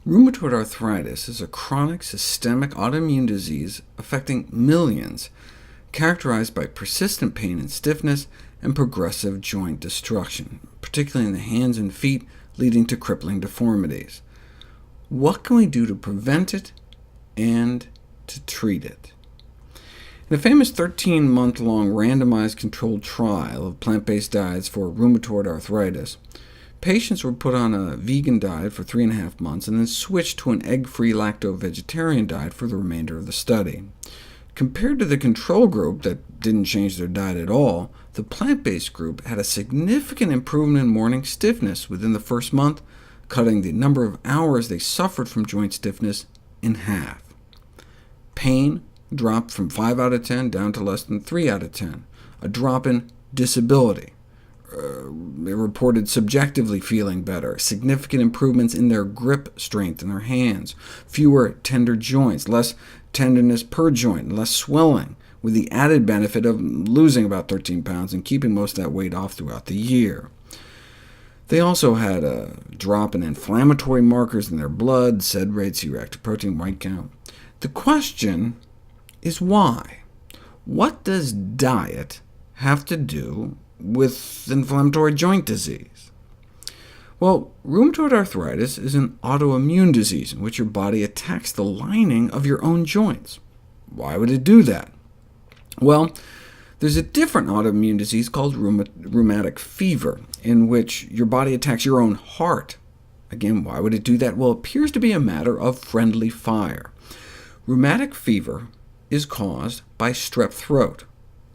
Rheumatoid arthritis is a chronic systemic autoimmune disease affecting millions, characterized by persistent pain and stiffness and progressive joint destruction, particularly in the hands and feet, leading to crippling deformities. What can we do to prevent it and to treat it? In a famous 13-month-long randomized controlled trial of plant-based diets for rheumatoid arthritis, patients were put on a vegan diet for 3.5 months, and then switched to an egg-free lacto-vegetarian diet for the remainder of the study. Compared to the control group that didn't change their diet at all, the plant-based group had a significant improvement in morning stiffness within the first month, cutting the number of hours they suffered from joint stiffness in half. Pain dropped from 5 out of 10 down to less than 3 out of 10, a drop in disability. They reported subjectively feeling better, significant improvements in their grip strength in their hands, fewer tender joints, less tenderness per joint, less swelling, with the added benefit of losing about 13 pounds and keeping most of that weight off throughout the year. They also had a drop in inflammatory markers in their blood, SED rate, C-reactive protein, white count. The question is why? What does diet have to do with inflammatory joint disease? Well, rheumatoid arthritis is an autoimmune disease in which your body attacks the lining of your own joints. Why would it do that? Well, there's a different autoimmune disease called rheumatic fever, in which your body attacks your own heart. Again, why would it do that? Well, it appears to be a matter of friendly fire. Rheumatic fever is caused by strep throat,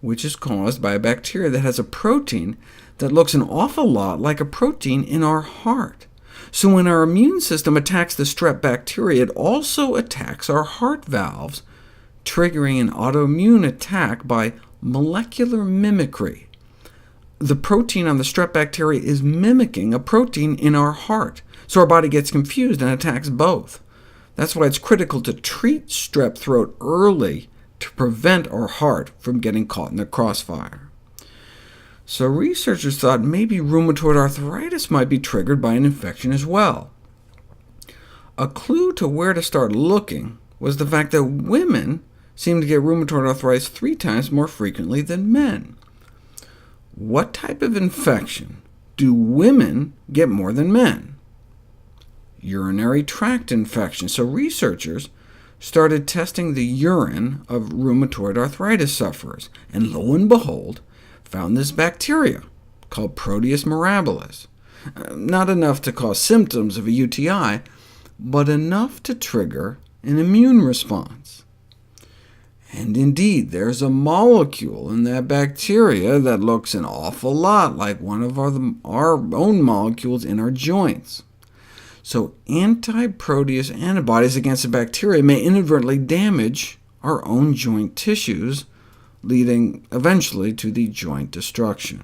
which is caused by a bacteria that has a protein that looks an awful lot like a protein in our heart. So when our immune system attacks the strep bacteria, it also attacks our heart valves, triggering an autoimmune attack by molecular mimicry. The protein on the strep bacteria is mimicking a protein in our heart, so our body gets confused and attacks both. That's why it's critical to treat strep throat early to prevent our heart from getting caught in the crossfire. So researchers thought maybe rheumatoid arthritis might be triggered by an infection as well. A clue to where to start looking was the fact that women seem to get rheumatoid arthritis 3 times more frequently than men. What type of infection do women get more than men? Urinary tract infection. So researchers started testing the urine of rheumatoid arthritis sufferers, and lo and behold, found this bacteria called Proteus mirabilis. Not enough to cause symptoms of a UTI, but enough to trigger an immune response. And indeed, there's a molecule in that bacteria that looks an awful lot like one of our own molecules in our joints. So anti-Proteus antibodies against the bacteria may inadvertently damage our own joint tissues, leading eventually to the joint destruction.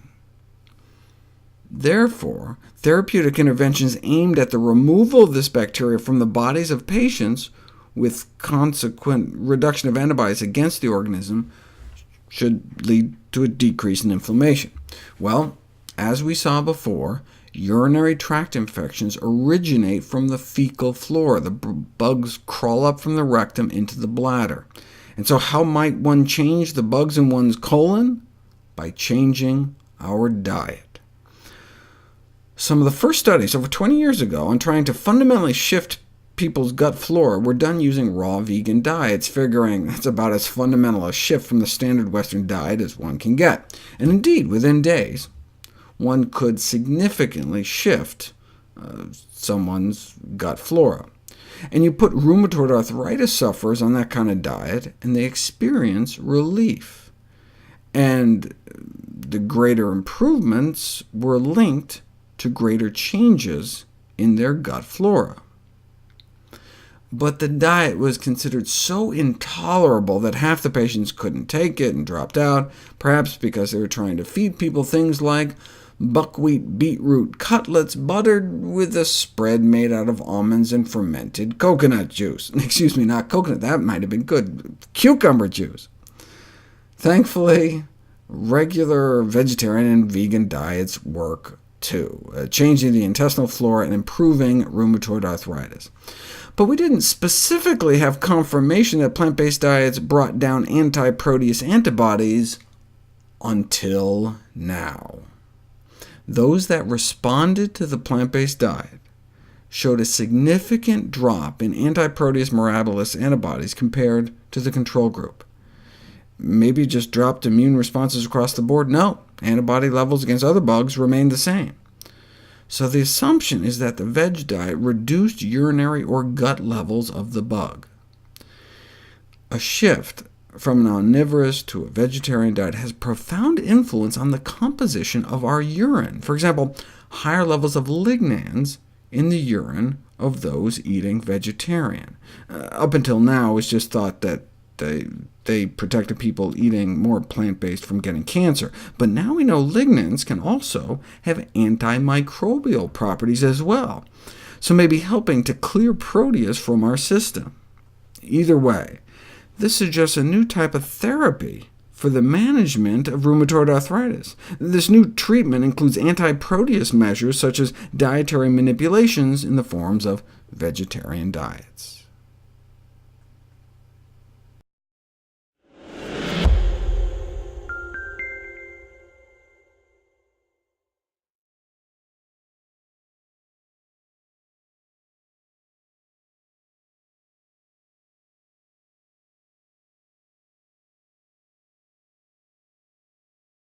Therefore, therapeutic interventions aimed at the removal of this bacteria from the bodies of patients with consequent reduction of antibodies against the organism should lead to a decrease in inflammation. Well, as we saw before, urinary tract infections originate from the fecal flora. The bugs crawl up from the rectum into the bladder. And so how might one change the bugs in one's colon? By changing our diet. Some of the first studies over 20 years ago on trying to fundamentally shift people's gut flora were done using raw vegan diets, figuring that's about as fundamental a shift from the standard Western diet as one can get. And indeed, within days, one could significantly shift someone's gut flora. And you put rheumatoid arthritis sufferers on that kind of diet, and they experience relief. And the greater improvements were linked to greater changes in their gut flora. But the diet was considered so intolerable that half the patients couldn't take it and dropped out, perhaps because they were trying to feed people things like buckwheat beetroot cutlets buttered with a spread made out of almonds and fermented coconut juice. Excuse me, not coconut, that might have been good, cucumber juice. Thankfully, regular vegetarian and vegan diets work too, changing the intestinal flora and improving rheumatoid arthritis. But we didn't specifically have confirmation that plant-based diets brought down anti-Proteus antibodies until now. Those that responded to the plant-based diet showed a significant drop in anti-Proteus mirabilis antibodies compared to the control group. Maybe it just dropped immune responses across the board? No, antibody levels against other bugs remained the same. So the assumption is that the veg diet reduced urinary or gut levels of the bug. A shift from an omnivorous to a vegetarian diet has profound influence on the composition of our urine. For example, higher levels of lignans in the urine of those eating vegetarian. Up until now, it's just thought that they protected people eating more plant-based from getting cancer. But now we know lignans can also have antimicrobial properties as well, so maybe helping to clear Proteus from our system. Either way, this suggests a new type of therapy for the management of rheumatoid arthritis. This new treatment includes anti-Proteus measures such as dietary manipulations in the forms of vegetarian diets.